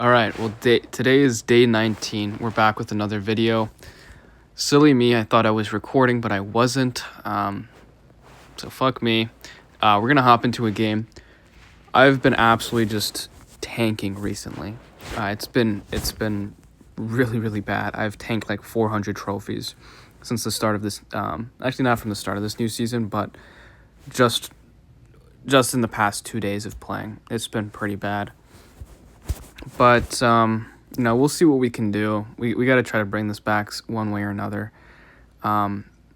All right, well, today is day 19. We're back with another video. Silly me, I thought I was recording, but I wasn't. So fuck me. We're gonna hop into a game. I've been absolutely just tanking recently. It's been really bad. I've tanked like 400 trophies since the start of this. Actually, not from the start of this new season, but just in the past 2 days of playing. It's been pretty bad. But, we'll see what we can do. We got to try to bring this back one way or another.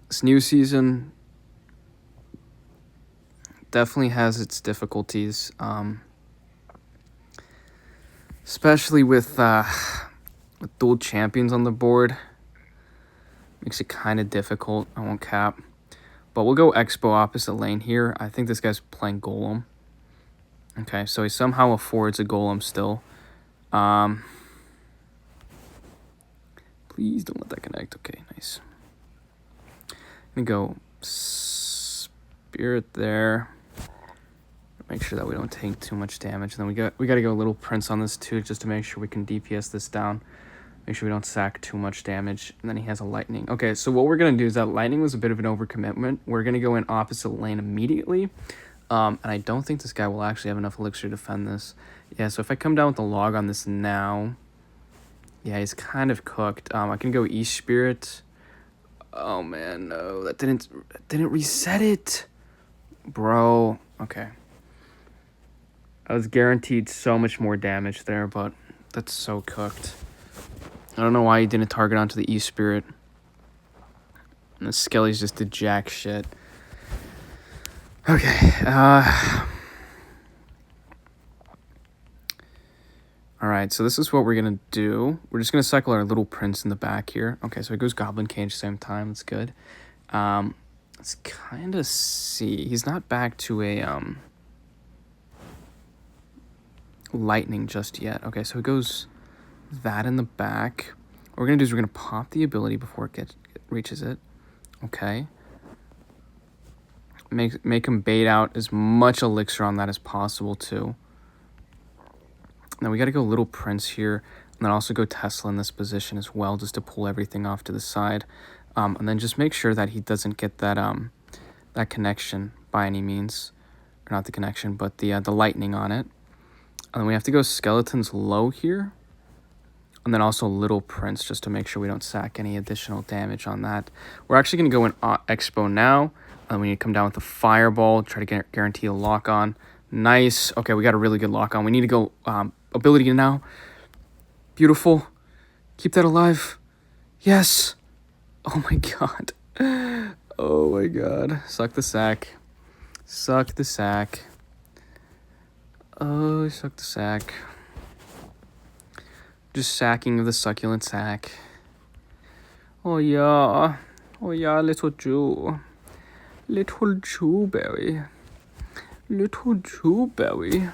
This new season definitely has its difficulties, especially with dual champions on the board. Makes it kind of difficult, I won't cap. But we'll go Expo opposite lane here. I think this guy's playing Golem. Okay, so he somehow affords a Golem still. Please don't let that connect. Okay, nice. I'm gonna go Spirit there. Make sure that we don't take too much damage. And then we gotta go Little Prince on this too, just to make sure we can DPS this down. Make sure we don't sack too much damage. And then he has a Lightning. Okay, so what we're gonna do is that Lightning was a bit of an overcommitment. We're gonna go in opposite lane immediately. And I don't think this guy will actually have enough elixir to defend this. Yeah, so if I come down with the log on this now, yeah, he's kind of cooked. I can go East Spirit. Oh man, no, that didn't reset it, bro. Okay, I was guaranteed so much more damage there, but that's so cooked. I don't know why he didn't target onto the East Spirit. And the Skellies just did jack shit. Okay, Alright, so this is what we're gonna do. We're just gonna cycle our Little Prince in the back here. Okay, so it goes Goblin Cage same time. That's good. Let's kind of see. He's not back to a Lightning just yet. Okay, so it goes that in the back. What we're gonna do is we're gonna pop the ability before it reaches it. Okay. Make him bait out as much elixir on that as possible too. Now we got to go Little Prince here, and then also go Tesla in this position as well, just to pull everything off to the side, and then just make sure that he doesn't get that that connection by any means, or not the connection, but the lightning on it. And then we have to go Skeletons low here, and then also Little Prince just to make sure we don't sack any additional damage on that. We're actually gonna go in Expo now, and we need to come down with the Fireball, try to guarantee a lock on. Nice. Okay, we got a really good lock on. We need to go ability now. Beautiful. Keep that alive. Yes. Oh my god. Oh my god. Suck the sack. Suck the sack. Oh, suck the sack. Just sacking of the succulent sack. Oh yeah. Oh yeah, little Jew. Little Jewberry. Little Jewberry.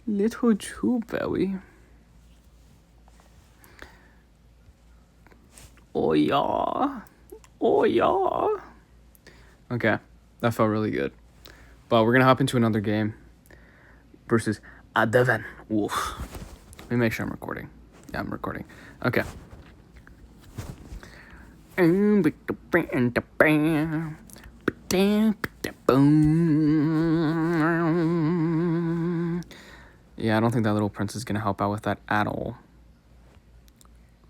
Little Jewberry. Oh yeah. Oh yeah. Okay, that felt really good. But we're gonna hop into another game versus Adevan. Oof. Let me make sure I'm recording. Yeah, I'm recording. Okay. Yeah, I don't think that Little Prince is going to help out with that at all.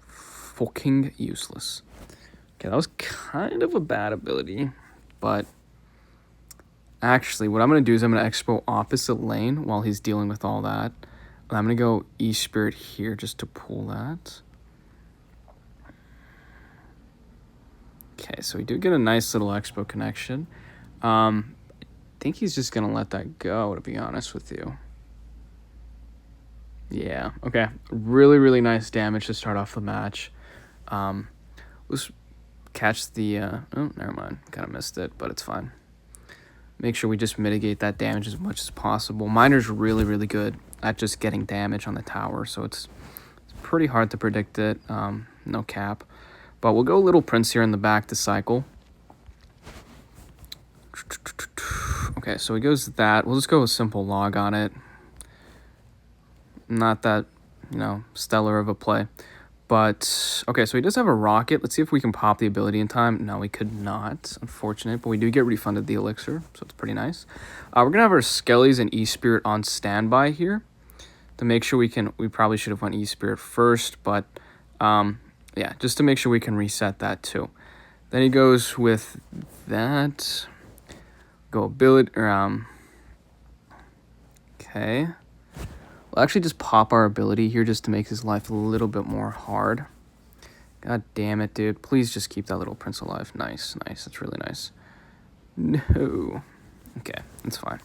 Fucking useless. Okay, that was kind of a bad ability, but actually what I'm going to do is I'm going to Expo opposite lane while he's dealing with all that. And I'm going to go East Spirit here just to pull that. Okay, so we do get a nice little Expo connection. I think he's just going to let that go, to be honest with you. Yeah, okay. Really nice damage to start off the match. Let's catch the... oh, never mind. Kind of missed it, but it's fine. Make sure we just mitigate that damage as much as possible. Miner's really good at just getting damage on the tower, so it's pretty hard to predict it. No cap. But we'll go Little Prince here in the back to cycle. Okay, so he goes that. We'll just go with simple log on it. Not that stellar of a play. But, okay, so he does have a rocket. Let's see if we can pop the ability in time. No, we could not, unfortunate. But we do get refunded the elixir, so it's pretty nice. We're going to have our Skellies and E-Spirit on standby here to make sure we probably should have went E-Spirit first, but, yeah, just to make sure we can reset that too. Then he goes with that. Go ability, okay. We'll actually just pop our ability here just to make his life a little bit more hard. God damn it, dude. Please just keep that little prince alive. Nice, nice. That's really nice. No. Okay, that's fine.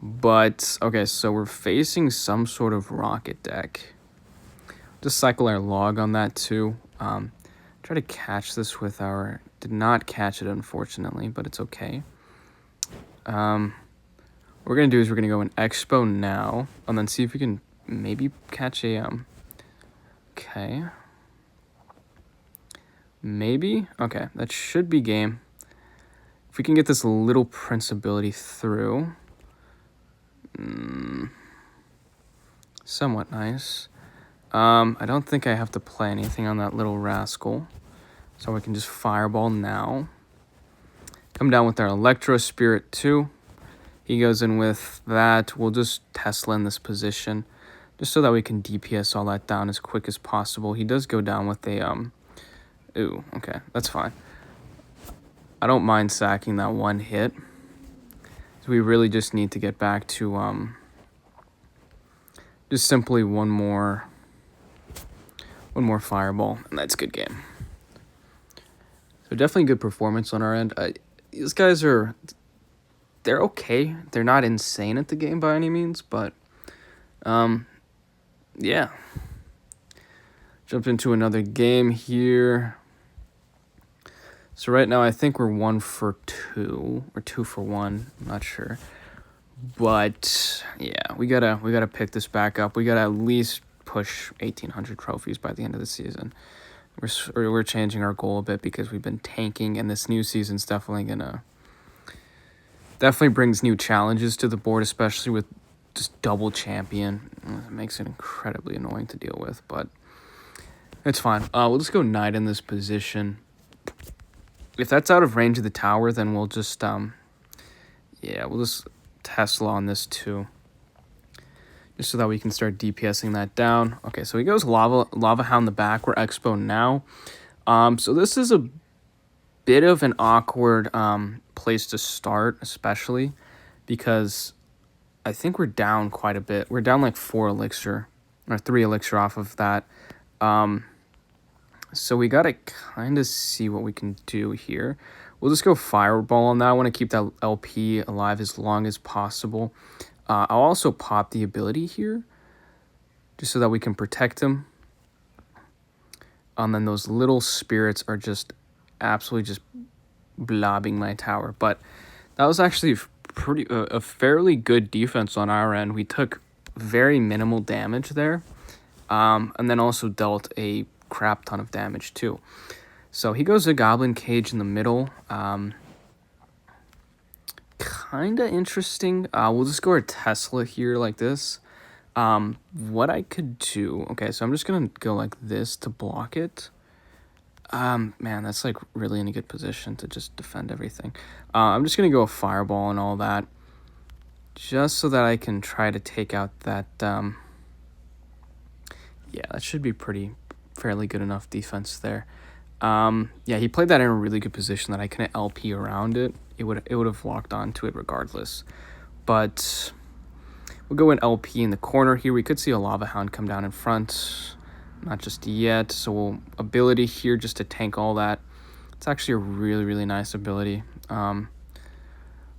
But, okay, so we're facing some sort of rocket deck. Just cycle our log on that too. Try to catch this with our... Did not catch it, unfortunately, but it's okay. What we're going to do is we're going to go in Expo now, and then see if we can maybe catch a... Okay. Maybe? Okay, that should be game. If we can get this little prince ability through... somewhat nice. I don't think I have to play anything on that little rascal. So we can just fireball now. Come down with our Electro Spirit too. He goes in with that. We'll just Tesla in this position. Just so that we can DPS all that down as quick as possible. He does go down with a, Ooh, okay, that's fine. I don't mind sacking that one hit. So we really just need to get back to, just simply one more fireball, and that's good game. So definitely good performance on our end. These guys they're okay. They're not insane at the game by any means, but yeah. Jump into another game here. So right now I think we're 1 for 2 or 2 for 1. I'm not sure, but yeah, we gotta pick this back up. We gotta at least push 1,800 trophies by the end of the season. We're changing our goal a bit because we've been tanking, and this new season's definitely brings new challenges to the board, especially with just double champion. It makes it incredibly annoying to deal with, but it's fine. We'll just go knight in this position. If that's out of range of the tower, then we'll just we'll just Tesla on this too, just so that we can start DPSing that down. Okay, so he goes Lava Hound in the back. We're Expo now. So this is a bit of an awkward place to start, especially because I think we're down quite a bit. We're down like 4 elixir or 3 elixir off of that. So we gotta kind of see what we can do here. We'll just go Fireball on that. I want to keep that LP alive as long as possible. I'll also pop the ability here, just so that we can protect him. And then those little spirits are just absolutely just blobbing my tower. But that was actually a fairly good defense on our end. We took very minimal damage there, and then also dealt a crap ton of damage too. So he goes to Goblin Cage in the middle. Kind of interesting. We'll just go to Tesla here like this. What I could do... Okay, so I'm just going to go like this to block it. Man, that's like really in a good position to just defend everything. I'm just going to go a Fireball and all that, just so that I can try to take out that... yeah, that should be fairly good enough defense there. Yeah, he played that in a really good position that I couldn't LP around it. It would have locked onto it regardless. But we'll go in LP in the corner here. We could see a Lava Hound come down in front. Not just yet. So we'll ability here just to tank all that. It's actually a really, really nice ability. And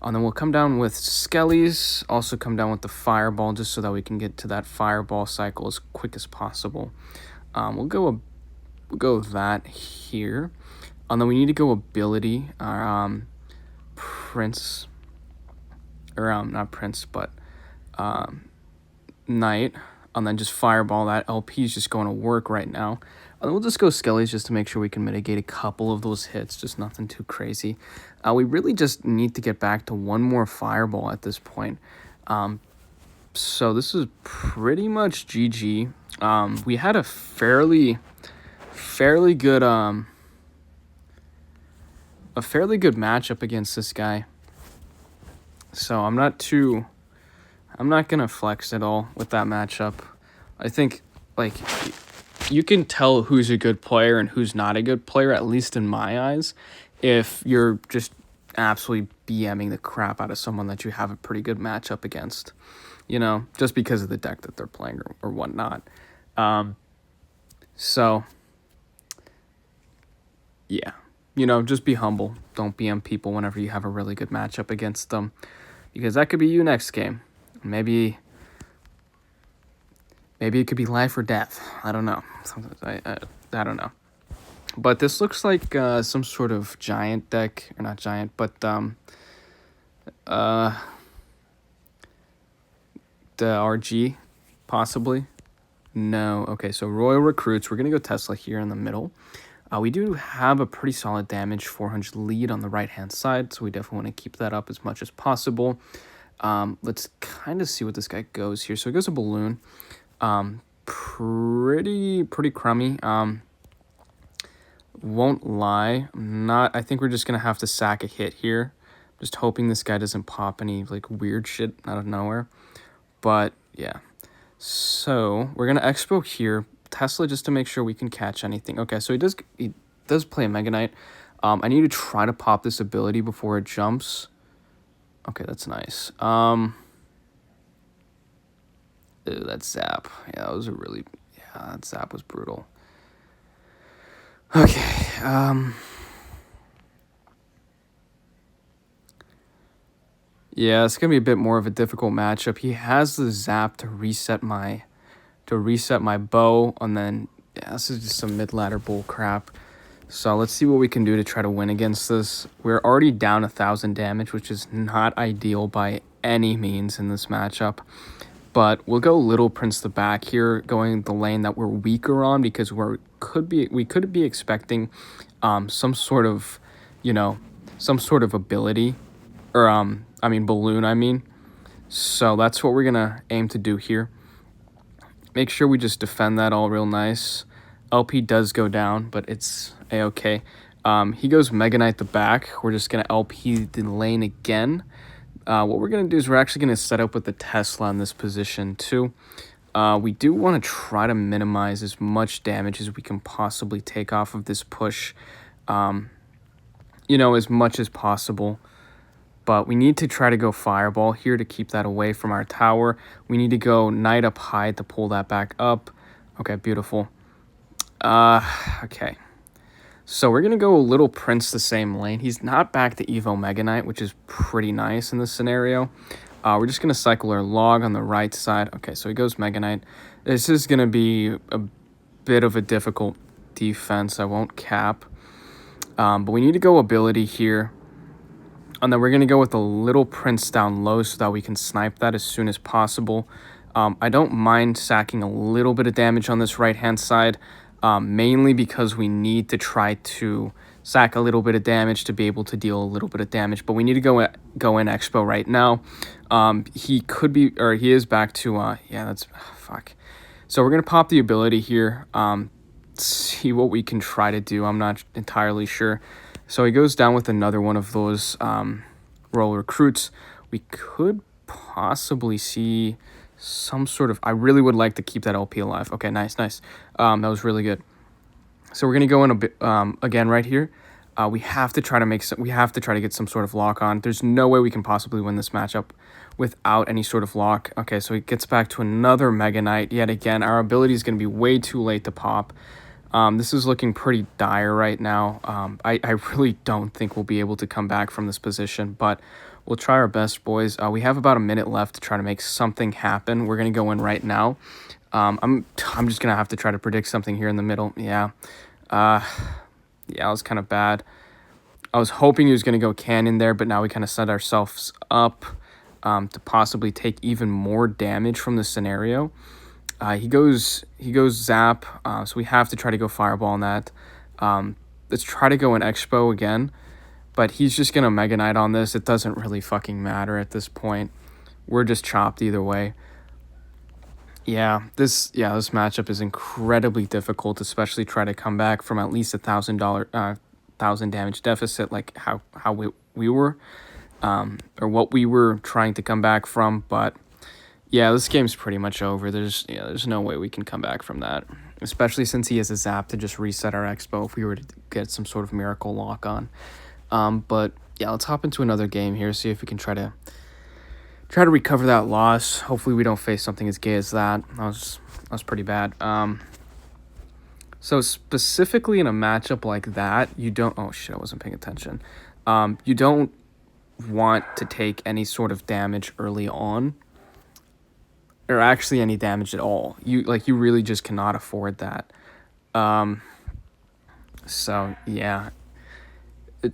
then we'll come down with Skellies. Also come down with the Fireball just so that we can get to that Fireball cycle as quick as possible. We'll go that here. And then we need to go ability. Prince, or not Prince, but Knight, and then just Fireball that. LP is just going to work right now. And we'll just go Skellies just to make sure we can mitigate a couple of those hits, just nothing too crazy. We really just need to get back to one more Fireball at this point. So this is pretty much GG. We had a fairly good a fairly good matchup against this guy. So I'm not gonna flex at all with that matchup. I think like you can tell who's a good player and who's not a good player, at least in my eyes, if you're just absolutely BMing the crap out of someone that you have a pretty good matchup against, you know, just because of the deck that they're playing or whatnot. So yeah, you know, just be humble. Don't BM people whenever you have a really good matchup against them, because that could be you next game. Maybe it could be life or death. I don't know. I don't know. But this looks like some sort of giant deck, or not giant, but the RG, possibly. No. Okay, so Royal Recruits. We're gonna go Tesla here in the middle. We do have a pretty solid damage 400 lead on the right hand side, so we definitely want to keep that up as much as possible. Let's kind of see what this guy goes here. So he goes a balloon. Pretty crummy. Won't lie, I think we're just gonna have to sack a hit here. Just hoping this guy doesn't pop any like weird shit out of nowhere. But yeah, so we're gonna expo here Tesla just to make sure we can catch anything. Okay, so he does play a Mega Knight. I need to try to pop this ability before it jumps. Okay, that's nice. Ew, that zap. Yeah, that was that zap was brutal. Okay, yeah, it's gonna be a bit more of a difficult matchup. He has the zap to reset my bow, and then yeah, this is just some mid-ladder bull crap. So let's see what we can do to try to win against this. We're already down 1,000 damage, which is not ideal by any means in this matchup. But we'll go Little Prince the back here, going the lane that we're weaker on, because we could be expecting some sort of, you know, some sort of ability, or balloon. So that's what we're gonna aim to do here. Make sure we just defend that all real nice. LP does go down, but it's a-okay. He goes Mega Knight the back. We're just gonna LP the lane again. What we're going to do is we're actually going to set up with the Tesla in this position too. We do want to try to minimize as much damage as we can possibly take off of this push, you know, as much as possible. But we need to try to go Fireball here to keep that away from our tower. We need to go Knight up high to pull that back up. Okay, beautiful. Okay. So we're going to go Little Prince the same lane. He's not back to Evo Mega Knight, which is pretty nice in this scenario. We're just going to cycle our log on the right side. Okay, so he goes Mega Knight. This is going to be a bit of a difficult defense. I won't cap. But we need to go ability here. And then we're going to go with the Little Prince down low so that we can snipe that as soon as possible. I don't mind sacking a little bit of damage on this right-hand side. Mainly because we need to try to sack a little bit of damage to be able to deal a little bit of damage. But we need to go in Expo right now. He is back to, fuck. So we're going to pop the ability here, see what we can try to do. I'm not entirely sure. So he goes down with another one of those Royal Recruits. We could possibly see some sort of... I really would like to keep that LP alive. Okay, nice. That was really good. So we're going to go in a bit again right here. We have to try to get some sort of lock on. There's no way we can possibly win this matchup without any sort of lock. Okay, so he gets back to another Mega Knight. Yet again, our ability is going to be way too late to pop. This is looking pretty dire right now. I really don't think we'll be able to come back from this position, but we'll try our best, boys. We have about a minute left to try to make something happen. We're going to go in right now. I'm just going to have to try to predict something here in the middle. Yeah. Yeah, it was kind of bad. I was hoping he was going to go Cannon there, but now we kind of set ourselves up to possibly take even more damage from the scenario. He goes Zap, so we have to try to go Fireball on that. Let's try to go in Expo again, but he's just going to Mega Knight on this. It doesn't really fucking matter at this point. We're just chopped either way. this matchup is incredibly difficult, especially try to come back from at least $1,000 damage deficit, like how we were, or what we were trying to come back from. But yeah, this game's pretty much over. There's no way we can come back from that, especially since he has a zap to just reset our expo if we were to get some sort of miracle lock on. But yeah, let's hop into another game here, see if we can try to recover that loss. Hopefully we don't face something as gay as that. That was pretty bad. So specifically in a matchup like that, you don't... Oh, shit, I wasn't paying attention. You don't want to take any sort of damage early on, or actually any damage at all. You really just cannot afford that. So, yeah. It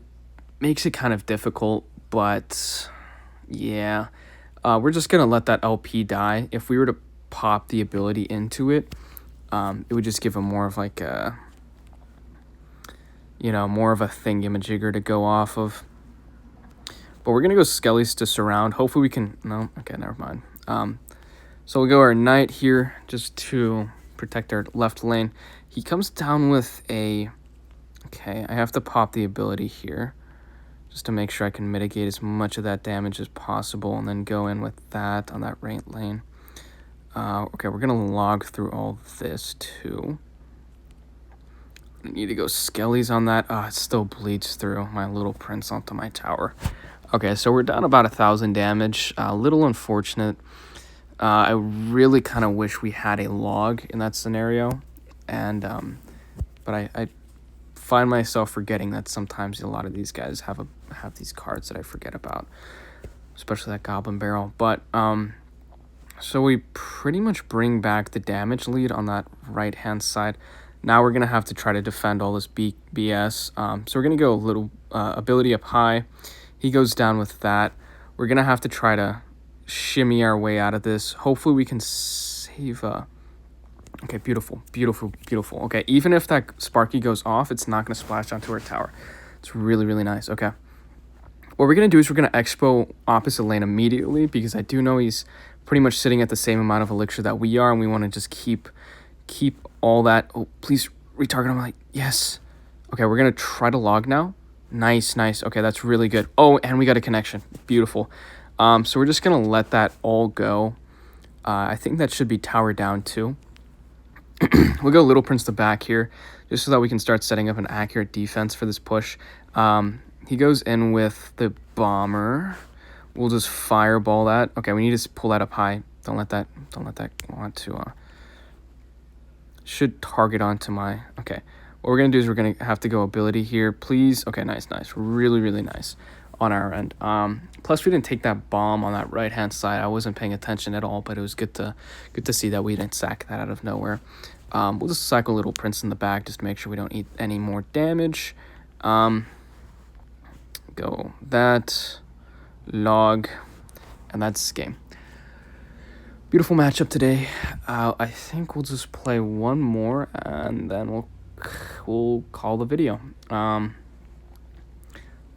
makes it kind of difficult, but yeah. We're just going to let that LP die. If we were to pop the ability into it, it would just give him more of like a, more of a thingamajigger to go off of. But we're going to go Skellies to surround. Hopefully we can... No? Okay, never mind. So we'll go our Knight here just to protect our left lane. He comes down with a... Okay, I have to pop the ability here just to make sure I can mitigate as much of that damage as possible, and then go in with that on that right lane. Okay, we're going to log through all this too. I need to go Skellies on that. It still bleeds through my little prince onto my tower. Okay, so we're down about 1,000 damage. A little unfortunate. I really kind of wish we had a log in that scenario, and but I find myself forgetting that sometimes a lot of these guys have these cards that I forget about, especially that Goblin Barrel. But so we pretty much bring back the damage lead on that right hand side. Now we're gonna have to try to defend all this BS. So we're gonna go a little ability up high. He goes down with that. We're gonna have to try to shimmy our way out of this. Hopefully we can save... Okay, beautiful. Okay, even if that Sparky goes off, it's not going to splash onto our tower. It's really, really nice. Okay. What we're going to do is we're going to expo opposite lane immediately, because I do know he's pretty much sitting at the same amount of elixir that we are, and we want to just keep all that... Oh, please retarget him. Like, yes. Okay, we're going to try to log now. Nice. Okay, that's really good. Oh, and we got a connection. Beautiful. So we're just going to let that all go. I think that should be tower down too. We'll go Little Prince to back here, just so that we can start setting up an accurate defense for this push. He goes in with the bomber. We'll just fireball that. Okay, we need to pull that up high. Don't let that want to... Should target onto my... Okay, what we're going to do is we're going to have to go ability here. Please. Okay, nice. Really, really nice on our end. Plus, we didn't take that bomb on that right-hand side. I wasn't paying attention at all, but it was good to see that we didn't sack that out of nowhere. We'll just cycle Little Prince in the back just to make sure we don't eat any more damage. Go that, log, and that's game. Beautiful matchup today. I think we'll just play one more, and then we'll call the video.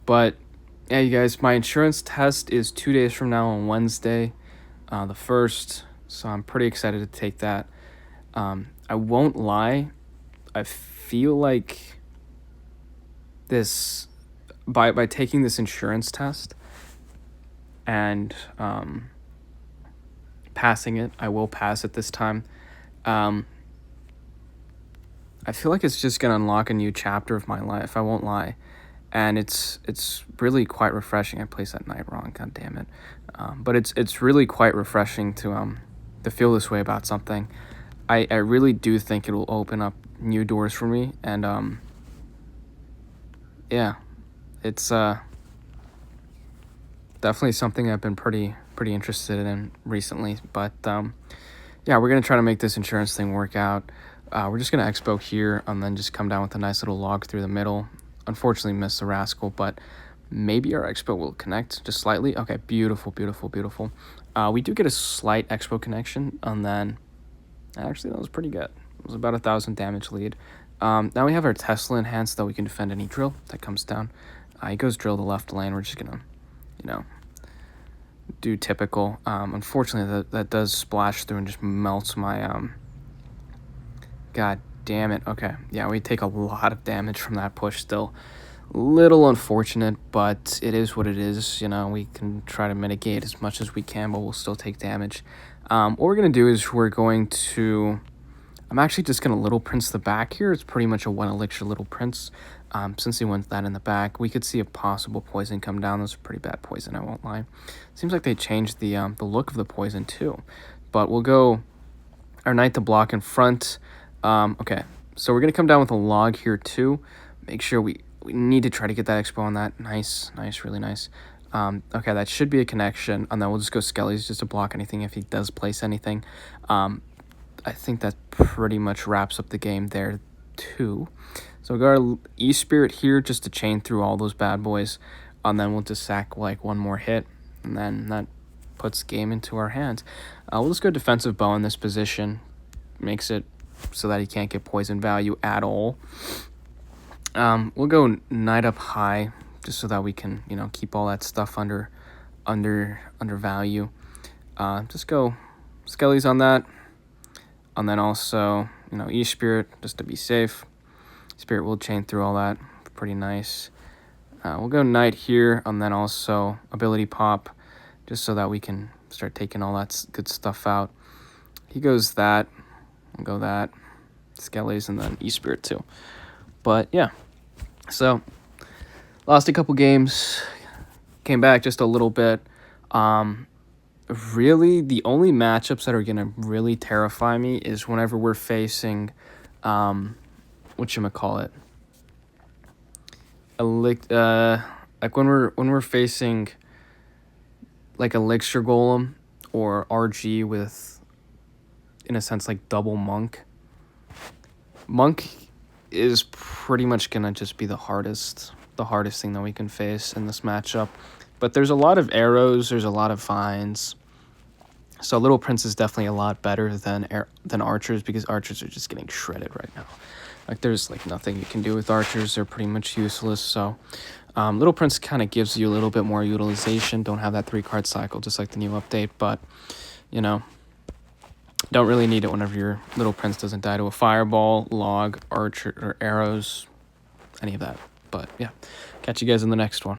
But yeah, you guys, my insurance test is 2 days from now on Wednesday, the 1st, so I'm pretty excited to take that. I won't lie, I feel like this, by taking this insurance test and passing it, I will pass it this time. I feel like it's just going to unlock a new chapter of my life, I won't lie. And it's really quite refreshing. I placed that Knight wrong, god damn it. But it's really quite refreshing to feel this way about something. I really do think it will open up new doors for me, and yeah, it's definitely something I've been pretty interested in recently. But yeah, we're gonna try to make this insurance thing work out. We're just gonna expo here and then just come down with a nice little log through the middle. Unfortunately missed the rascal, but maybe our expo will connect just slightly. Okay, beautiful. We do get a slight expo connection, and then actually that was pretty good. It was about 1,000 damage lead. Now we have our Tesla enhanced, that we can defend any drill that comes down. He goes drill the left lane. We're just gonna, do typical. Unfortunately, that does splash through and just melts my... God damn it. Okay, yeah, we take a lot of damage from that push still. Little unfortunate, but it is what it is. You know, we can try to mitigate as much as we can, but we'll still take damage. What we're going to do is we're going to... I'm actually just going to Little Prince the back here. It's pretty much a 1 elixir Little Prince. Since he went that in the back, we could see a possible poison come down. Those are pretty bad poison, I won't lie. Seems like they changed the look of the poison too. But we'll go our Knight to block in front. Okay, so we're going to come down with a log here too. Make sure we need to try to get that expo on that. Nice, really nice. Okay, that should be a connection. And then we'll just go Skellies just to block anything if he does place anything. I think that pretty much wraps up the game there too. So we got our E-Spirit here just to chain through all those bad boys. And then we'll just sack like 1 more hit. And then that puts game into our hands. We'll just go defensive bow in this position. Makes it so that he can't get poison value at all. We'll go Knight up high just so that we can, you know, keep all that stuff under value. Just go Skellies on that. And then also, you know, E-Spirit just to be safe. Spirit will chain through all that. Pretty nice. We'll go Knight here, and then also ability pop, just so that we can start taking all that good stuff out. He goes that. We'll go that. Skellies, and then E-Spirit too. But yeah. So, lost a couple games. Came back just a little bit. Really, the only matchups that are going to really terrify me is whenever we're facing, whatchamacallit? Like when we're facing like Elixir Golem or RG with, in a sense, like double Monk. Monk is pretty much going to just be the hardest thing that we can face in this matchup. But there's a lot of arrows, there's a lot of vines. So Little Prince is definitely a lot better than archers, because archers are just getting shredded right now. Like, there's like nothing you can do with archers. They're pretty much useless. So Little Prince kind of gives you a little bit more utilization. Don't have that 3-card cycle just like the new update, but you know, don't really need it whenever your Little Prince doesn't die to a fireball, log, archer, or arrows, any of that. But yeah, catch you guys in the next one.